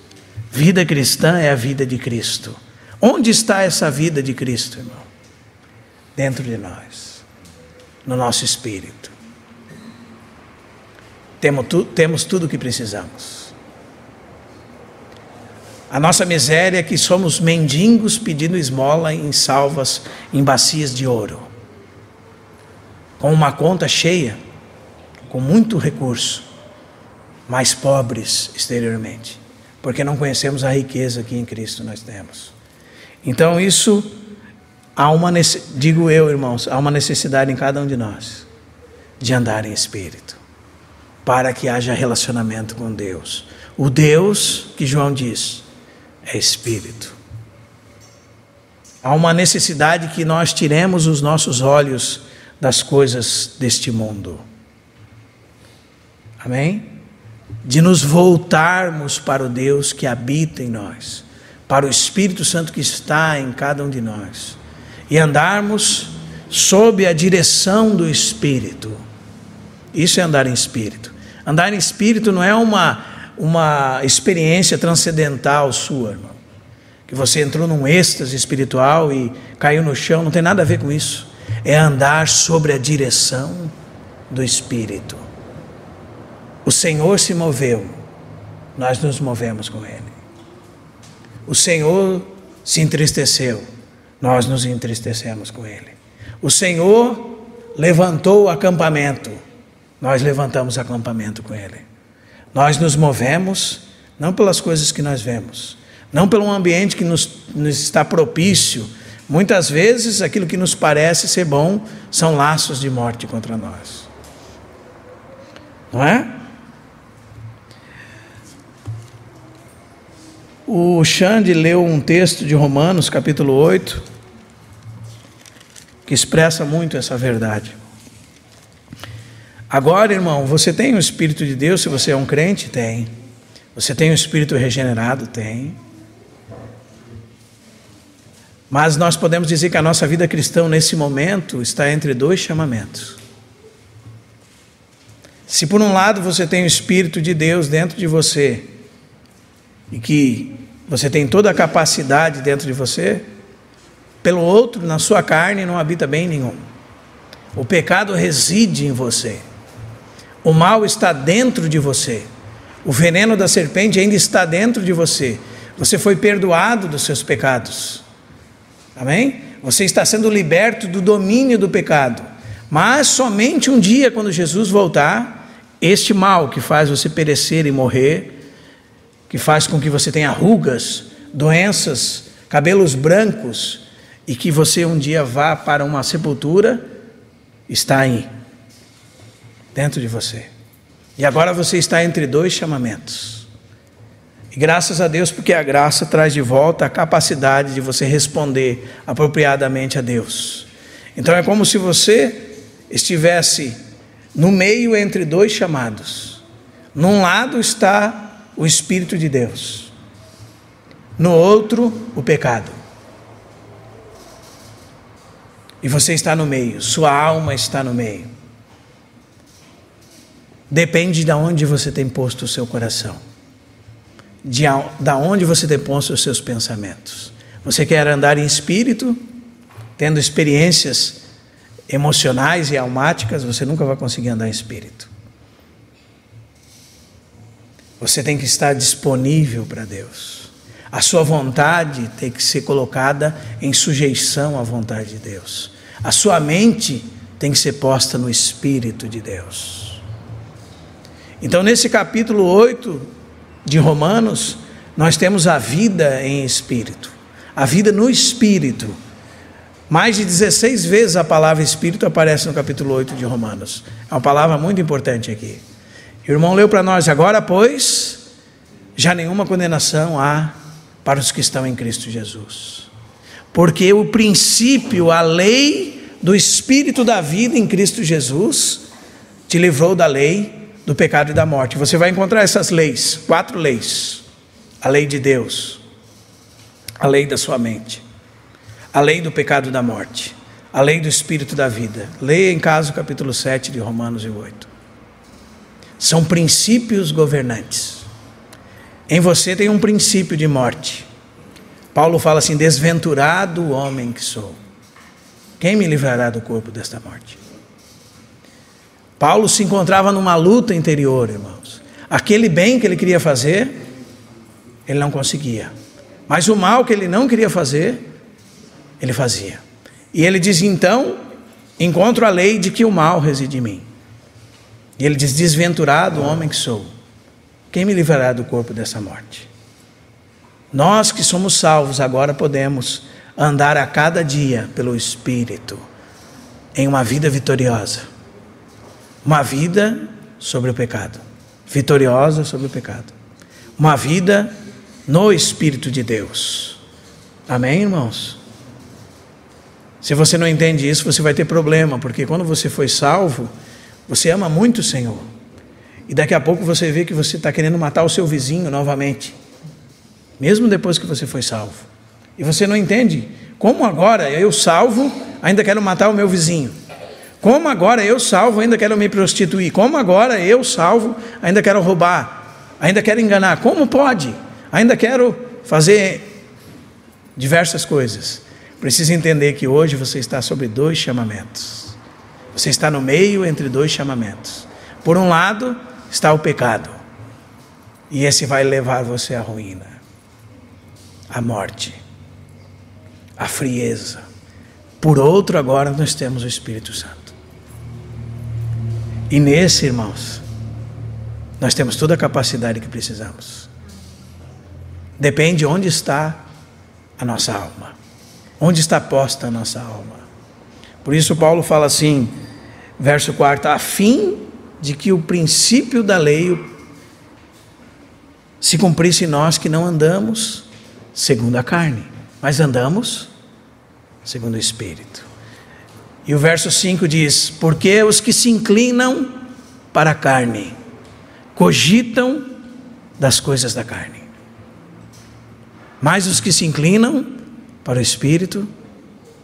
Vida cristã é a vida de Cristo. Onde está essa vida de Cristo, irmão? Dentro de nós, no nosso espírito. Temos tudo o que precisamos. A nossa miséria é que somos mendigos pedindo esmola em salvas, em bacias de ouro, com uma conta cheia, com muito recurso, mas pobres exteriormente, porque não conhecemos a riqueza que em Cristo nós temos. Então isso, digo eu, irmãos, há uma necessidade em cada um de nós, de andar em espírito, para que haja relacionamento com Deus. O Deus que João diz, é espírito. Há uma necessidade que nós tiremos os nossos olhos das coisas deste mundo. Amém? De nos voltarmos para o Deus que habita em nós, para o Espírito Santo que está em cada um de nós, e andarmos sob a direção do Espírito. Isso é andar em espírito. Andar em espírito não é uma experiência transcendental sua, irmão, que você entrou num êxtase espiritual e caiu no chão, não tem nada a ver com isso. É andar sobre a direção do Espírito. O Senhor se moveu, nós nos movemos com Ele. O Senhor se entristeceu, nós nos entristecemos com Ele. O Senhor levantou o acampamento, nós levantamos o acampamento com Ele. Nós nos movemos, não pelas coisas que nós vemos, não pelo ambiente que nos está propício. Muitas vezes aquilo que nos parece ser bom são laços de morte contra nós. Não é? O Xande leu um texto de Romanos, capítulo 8, que expressa muito essa verdade. Agora, irmão, você tem o Espírito de Deus, se você é um crente? Tem. Você tem o Espírito regenerado? Tem. Mas nós podemos dizer que a nossa vida cristã, nesse momento, está entre dois chamamentos. Se por um lado você tem o Espírito de Deus dentro de você, e que você tem toda a capacidade dentro de você, pelo outro, na sua carne não habita bem nenhum. O pecado reside em você. O mal está dentro de você. O veneno da serpente ainda está dentro de você. Você foi perdoado dos seus pecados. Amém? Você está sendo liberto do domínio do pecado. Mas somente um dia, quando Jesus voltar, este mal que faz você perecer e morrer, que faz com que você tenha rugas, doenças, cabelos brancos, e que você um dia vá para uma sepultura, está aí, dentro de você. E agora você está entre dois chamamentos. E graças a Deus, porque a graça traz de volta a capacidade de você responder apropriadamente a Deus. Então é como se você estivesse no meio entre dois chamados. Num lado está o Espírito de Deus, no outro o pecado. E você está no meio, sua alma está no meio. Depende de onde você tem posto o seu coração, de onde você tem posto os seus pensamentos. Você quer andar em espírito, tendo experiências emocionais e almáticas, você nunca vai conseguir andar em espírito. Você tem que estar disponível para Deus. A sua vontade tem que ser colocada em sujeição à vontade de Deus. A sua mente tem que ser posta no Espírito de Deus. Então, nesse capítulo 8 de Romanos, nós temos a vida em Espírito. A vida no Espírito. Mais de 16 vezes a palavra Espírito aparece no capítulo 8 de Romanos. É uma palavra muito importante aqui. O irmão leu para nós: agora, pois, já nenhuma condenação há para os que estão em Cristo Jesus. Porque o princípio, a lei do Espírito da vida em Cristo Jesus, te livrou da lei, do pecado e da morte. Você vai encontrar essas leis, 4 leis. A lei de Deus, a lei da sua mente, a lei do pecado e da morte, a lei do Espírito da vida. Leia em casa o capítulo 7 de Romanos e 8. São princípios governantes. Em você tem um princípio de morte. Paulo fala assim: desventurado homem que sou, quem me livrará do corpo desta morte? Paulo se encontrava numa luta interior, irmãos. Aquele bem que ele queria fazer, ele não conseguia. Mas o mal que ele não queria fazer, ele fazia. E ele diz: então, encontro a lei de que o mal reside em mim. E ele diz: desventurado homem que sou, quem me livrará do corpo dessa morte? Nós que somos salvos agora podemos andar a cada dia pelo Espírito em uma vida vitoriosa. Uma vida sobre o pecado. Vitoriosa sobre o pecado. Uma vida no Espírito de Deus. Amém, irmãos? Se você não entende isso, você vai ter problema, porque quando você foi salvo, você ama muito o Senhor. E daqui a pouco você vê que você está querendo matar o seu vizinho novamente. Mesmo depois que você foi salvo. E você não entende. Como agora eu salvo, ainda quero matar o meu vizinho? Como agora eu salvo, ainda quero me prostituir? Como agora eu salvo, ainda quero roubar? Ainda quero enganar? Como pode? Ainda quero fazer diversas coisas. Precisa entender que hoje você está sobre 2 chamamentos. Você está no meio entre 2 chamamentos. Por um lado está o pecado. E esse vai levar você à ruína, à morte, à frieza. Por outro, agora nós temos o Espírito Santo. E nesse, irmãos, nós temos toda a capacidade que precisamos. Depende onde está a nossa alma. Onde está posta a nossa alma. Por isso Paulo fala assim, verso 4, a fim de que o princípio da lei se cumprisse em nós que não andamos segundo a carne, mas andamos segundo o Espírito. E o verso 5 diz: porque os que se inclinam para a carne cogitam das coisas da carne, mas os que se inclinam para o Espírito,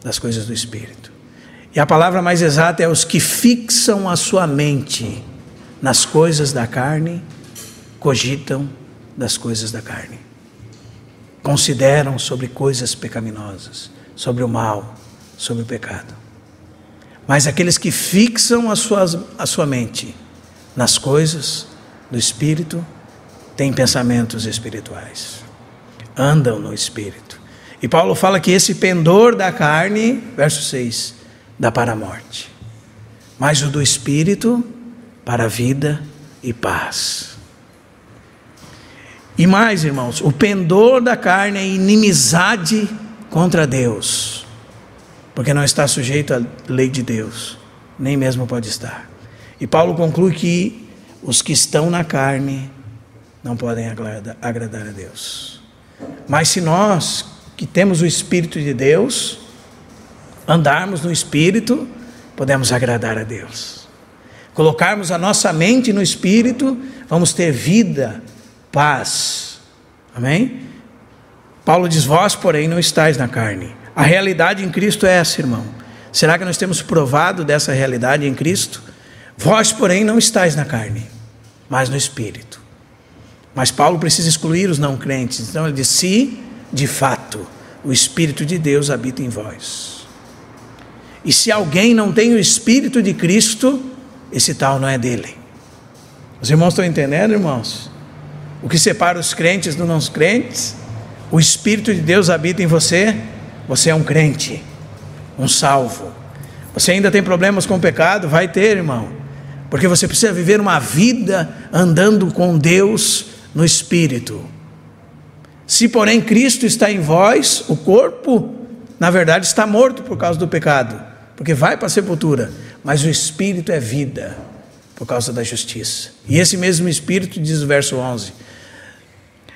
das coisas do Espírito. E a palavra mais exata é os que fixam a sua mente nas coisas da carne, cogitam das coisas da carne. Consideram sobre coisas pecaminosas, sobre o mal, sobre o pecado. Mas aqueles que fixam a sua mente nas coisas do Espírito, têm pensamentos espirituais, andam no Espírito. E Paulo fala que esse pendor da carne, verso 6, dá para a morte, mas o do Espírito para a vida e paz. E mais, irmãos, o pendor da carne é inimizade contra Deus, porque não está sujeito à lei de Deus, nem mesmo pode estar. E Paulo conclui que os que estão na carne não podem agradar a Deus. Mas se nós, que temos o Espírito de Deus, andarmos no Espírito, podemos agradar a Deus. Colocarmos a nossa mente no Espírito, vamos ter vida, paz. Amém? Paulo diz: vós, porém, não estáis na carne. A realidade em Cristo é essa, irmão. Será que nós temos provado dessa realidade em Cristo? Vós, porém, não estáis na carne, mas no Espírito. Mas Paulo precisa excluir os não crentes. Então ele diz: se de fato o Espírito de Deus habita em vós. E se alguém não tem o Espírito de Cristo, esse tal não é dele. Os irmãos estão entendendo, irmãos? O que separa os crentes dos não crentes? O Espírito de Deus habita em você. Você é um crente, um salvo. Você ainda tem problemas com o pecado? Vai ter, irmão. Porque você precisa viver uma vida andando com Deus no Espírito. Se porém Cristo está em vós, o corpo, na verdade, está morto por causa do pecado, porque vai para a sepultura, mas o Espírito é vida, por causa da justiça. E esse mesmo Espírito, diz o verso 11,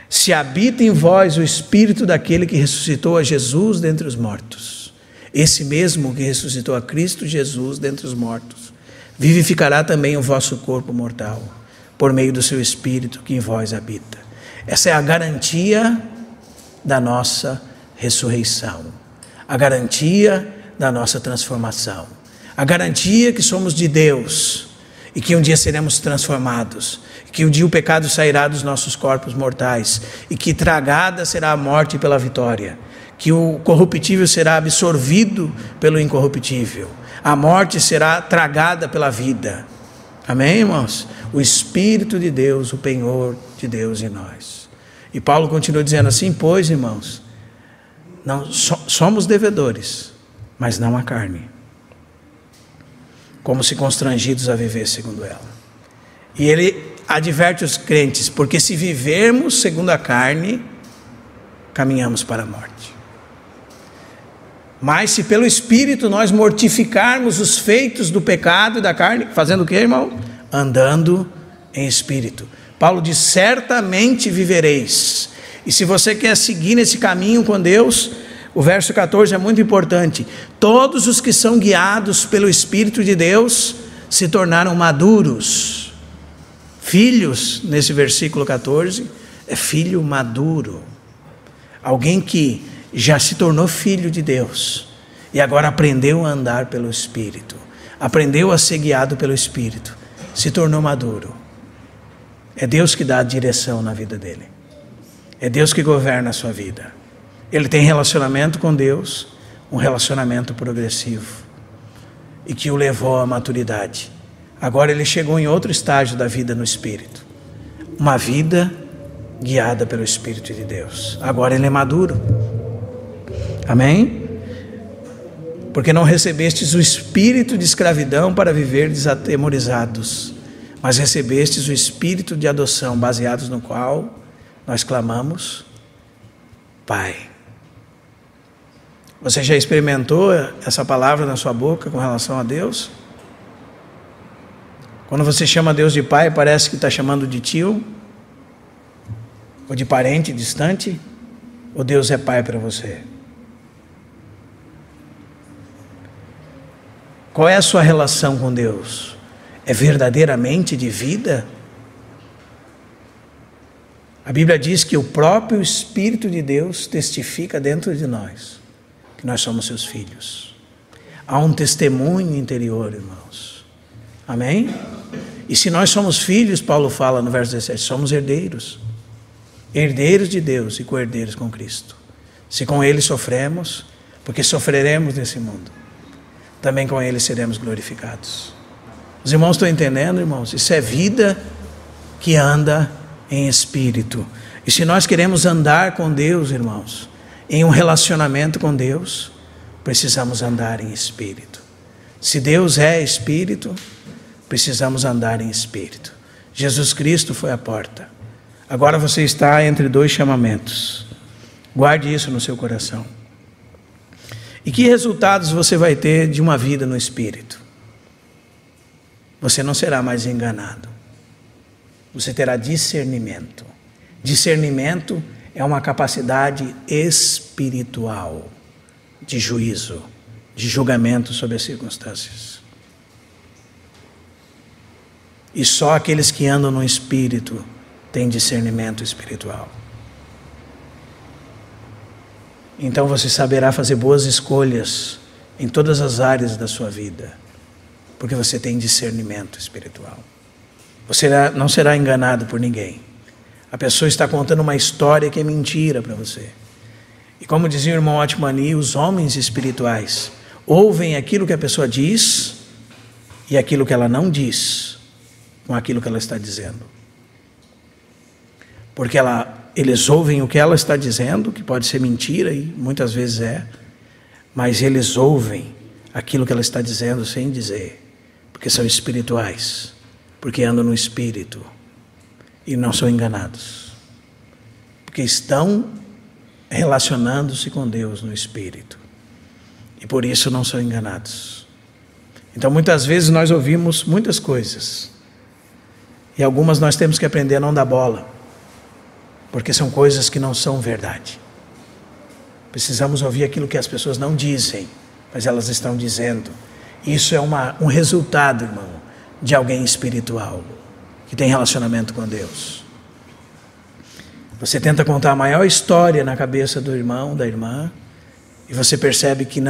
se habita em vós o Espírito daquele que ressuscitou a Jesus dentre os mortos, esse mesmo que ressuscitou a Cristo Jesus dentre os mortos, vivificará também o vosso corpo mortal, por meio do seu Espírito que em vós habita. Essa é a garantia da nossa ressurreição, a garantia da nossa transformação, a garantia que somos de Deus e que um dia seremos transformados, que um dia o pecado sairá dos nossos corpos mortais, e que tragada será a morte pela vitória, que o corruptível será absorvido pelo incorruptível, a morte será tragada pela vida. Amém, irmãos? O Espírito de Deus, o penhor de Deus em nós. E Paulo continua dizendo assim: pois, irmãos, não somos devedores, mas não a carne, como se constrangidos a viver segundo ela. E ele adverte os crentes: porque se vivermos segundo a carne, caminhamos para a morte. Mas se pelo Espírito nós mortificarmos os feitos do pecado e da carne, fazendo o que, irmão? Andando em Espírito. Paulo diz: certamente vivereis. E se você quer seguir nesse caminho com Deus, o verso 14 é muito importante. Todos os que são guiados pelo Espírito de Deus se tornaram maduros. Filhos, nesse versículo 14, é filho maduro. Alguém que já se tornou filho de Deus e agora aprendeu a andar pelo Espírito, aprendeu a ser guiado pelo Espírito, se tornou maduro. É Deus que dá a direção na vida dele, é Deus que governa a sua vida. Ele tem relacionamento com Deus, um relacionamento progressivo, e que o levou à maturidade. Agora ele chegou em outro estágio da vida no Espírito, uma vida guiada pelo Espírito de Deus. Agora ele é maduro. Amém? Porque não recebestes o espírito de escravidão para viver desatemorizados, mas recebestes o espírito de adoção, baseados no qual nós clamamos: Pai. Você já experimentou essa palavra na sua boca com relação a Deus? Quando você chama Deus de Pai, parece que está chamando de tio, ou de parente distante, ou Deus é Pai para você? Qual é a sua relação com Deus? É verdadeiramente de vida? A Bíblia diz que o próprio Espírito de Deus testifica dentro de nós que nós somos seus filhos. Há um testemunho interior, irmãos. Amém? E se nós somos filhos, Paulo fala no verso 17, somos herdeiros. Herdeiros de Deus e co-herdeiros com Cristo. Se com Ele sofremos, porque sofreremos nesse mundo, também com Ele seremos glorificados. Os irmãos estão entendendo, irmãos? Isso é vida que anda em Espírito. E se nós queremos andar com Deus, irmãos, em um relacionamento com Deus, precisamos andar em Espírito. Se Deus é Espírito, precisamos andar em Espírito. Jesus Cristo foi a porta. Agora você está entre dois chamamentos. Guarde isso no seu coração. E que resultados você vai ter de uma vida no Espírito? Você não será mais enganado. Você terá discernimento. Discernimento é uma capacidade espiritual de juízo, de julgamento sobre as circunstâncias. E só aqueles que andam no Espírito têm discernimento espiritual. Então você saberá fazer boas escolhas em todas as áreas da sua vida, porque você tem discernimento espiritual. Você não será enganado por ninguém. A pessoa está contando uma história que é mentira para você. E como dizia o irmão Otmani, os homens espirituais ouvem aquilo que a pessoa diz e aquilo que ela não diz com aquilo que ela está dizendo. Porque eles ouvem o que ela está dizendo, que pode ser mentira e muitas vezes é, mas eles ouvem aquilo que ela está dizendo sem dizer, porque são espirituais, porque andam no Espírito e não são enganados, porque estão relacionando-se com Deus no Espírito e por isso não são enganados. Então muitas vezes nós ouvimos muitas coisas e algumas nós temos que aprender a não dar bola, porque são coisas que não são verdade. Precisamos ouvir aquilo que as pessoas não dizem, mas elas estão dizendo. Isso é um resultado, irmão, de alguém espiritual, que tem relacionamento com Deus. Você tenta contar a maior história na cabeça do irmão, da irmã, e você percebe que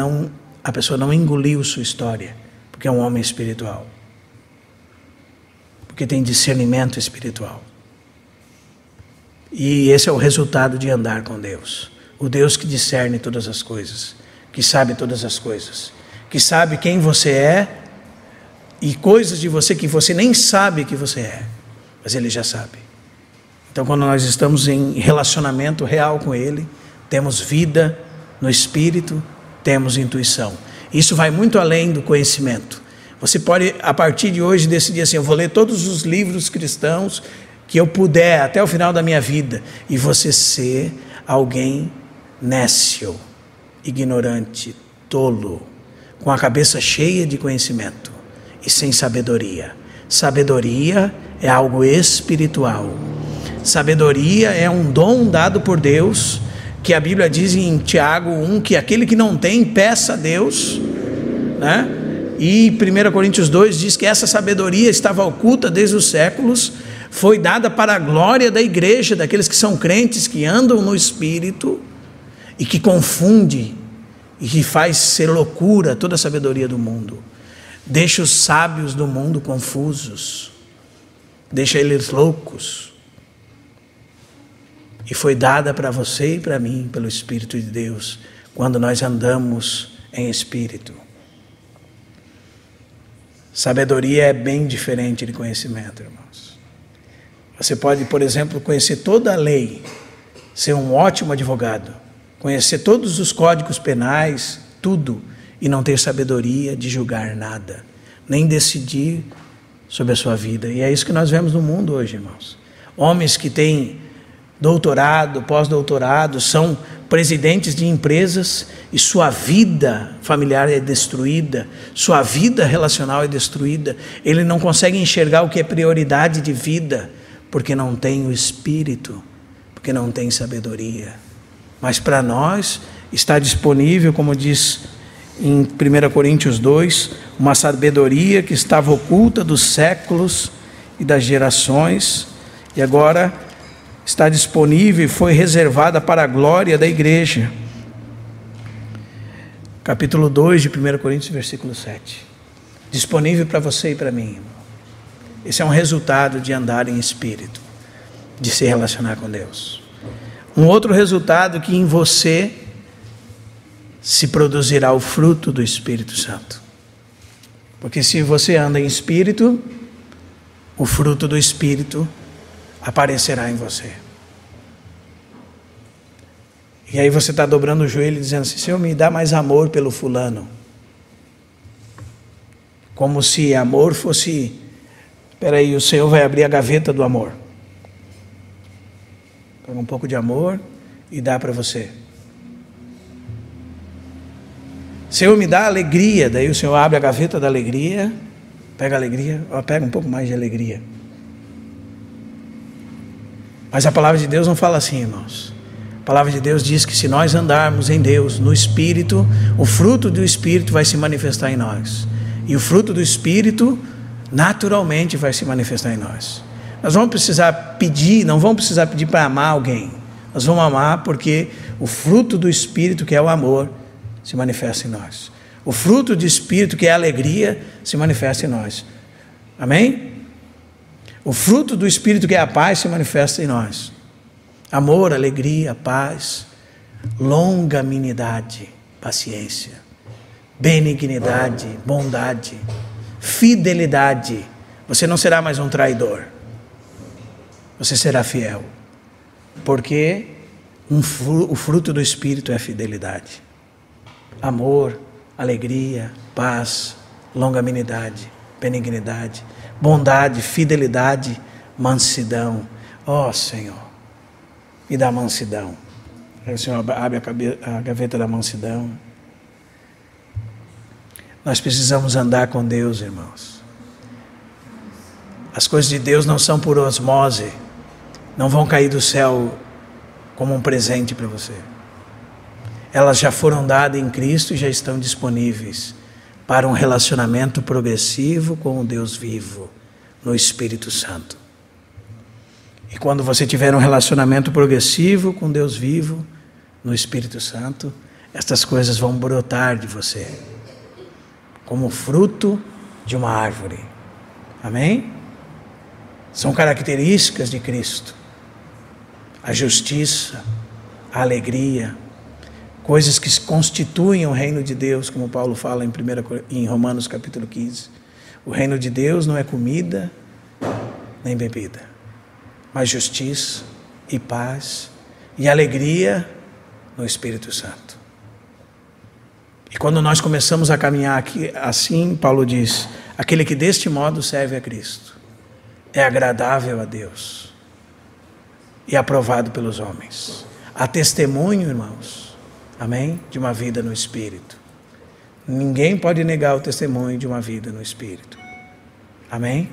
a pessoa não engoliu sua história, porque é um homem espiritual. porque tem discernimento espiritual. E esse é o resultado de andar com Deus. O Deus que discerne todas as coisas, que sabe todas as coisas, que sabe quem você é e coisas de você que você nem sabe que você é, mas Ele já sabe. Então, quando nós estamos em relacionamento real com Ele, temos vida no Espírito, temos intuição. Isso vai muito além do conhecimento. Você pode, a partir de hoje, decidir assim: eu vou ler todos os livros cristãos que eu puder até o final da minha vida, e você ser alguém nécio, ignorante, tolo, com a cabeça cheia de conhecimento e sem sabedoria. Sabedoria é algo espiritual. Sabedoria é um dom dado por Deus, que a Bíblia diz em Tiago 1, que aquele que não tem, peça a Deus, né? E 1 Coríntios 2 diz que essa sabedoria estava oculta desde os séculos, foi dada para a glória da igreja, daqueles que são crentes, que andam no Espírito, e que confunde, e que faz ser loucura toda a sabedoria do mundo. Deixa os sábios do mundo confusos, deixa eles loucos. E foi dada para você e para mim, pelo Espírito de Deus, quando nós andamos em Espírito. Sabedoria é bem diferente de conhecimento, irmãos. Você pode, por exemplo, conhecer toda a lei, ser um ótimo advogado, conhecer todos os códigos penais, tudo, e não ter sabedoria de julgar nada, nem decidir sobre a sua vida. E é isso que nós vemos no mundo hoje, irmãos. Homens que têm doutorado, pós-doutorado, são presidentes de empresas e sua vida familiar é destruída, sua vida relacional é destruída. Ele não consegue enxergar o que é prioridade de vida, porque não tem o Espírito, porque não tem sabedoria. Mas para nós está disponível, como diz em 1 Coríntios 2, uma sabedoria que estava oculta dos séculos e das gerações, e agora está disponível e foi reservada para a glória da igreja. Capítulo 2 de 1 Coríntios, versículo 7. Disponível para você e para mim. Esse é um resultado de andar em Espírito, de se relacionar com Deus. Um outro resultado, que em você se produzirá o fruto do Espírito Santo. Porque se você anda em Espírito, o fruto do Espírito aparecerá em você. E aí você está dobrando o joelho e dizendo assim: Senhor, me dá mais amor pelo fulano. Como se amor fosse... Espera aí, o Senhor vai abrir a gaveta do amor. Pega um pouco de amor e dá para você. Senhor, me dá alegria. Daí o Senhor abre a gaveta da alegria. Pega a alegria, pega um pouco mais de alegria. Mas a palavra de Deus não fala assim, irmãos. A palavra de Deus diz que se nós andarmos em Deus, no Espírito, o fruto do Espírito vai se manifestar em nós. E o fruto do Espírito naturalmente vai se manifestar em nós. Nós vamos precisar pedir, não vamos precisar pedir para amar alguém. Nós vamos amar porque o fruto do Espírito, que é o amor, se manifesta em nós. O fruto do Espírito, que é a alegria, se manifesta em nós. Amém? O fruto do Espírito, que é a paz, se manifesta em nós. Amor, alegria, paz, longanimidade, paciência, benignidade, bondade, fidelidade. Você não será mais um traidor. Você será fiel. Porque o fruto do Espírito é a fidelidade. Amor, alegria, paz, longanimidade, benignidade, bondade, fidelidade, mansidão. Ó Senhor, me dá mansidão. Aí o Senhor abre a gaveta da mansidão. Nós precisamos andar com Deus, irmãos. As coisas de Deus não são por osmose, não vão cair do céu como um presente para você. Elas já foram dadas em Cristo e já estão disponíveis para um relacionamento progressivo com o Deus vivo, no Espírito Santo. E quando você tiver um relacionamento progressivo com Deus vivo, no Espírito Santo, estas coisas vão brotar de você, como fruto de uma árvore. Amém? São características de Cristo. A justiça, a alegria, coisas que constituem o reino de Deus, como Paulo fala em Romanos capítulo 15. O reino de Deus não é comida nem bebida, mas justiça e paz e alegria no Espírito Santo. E quando nós começamos a caminhar aqui, assim, Paulo diz, aquele que deste modo serve a Cristo é agradável a Deus e aprovado pelos homens. Há testemunho, irmãos, amém? De uma vida no Espírito. Ninguém pode negar o testemunho de uma vida no Espírito. Amém?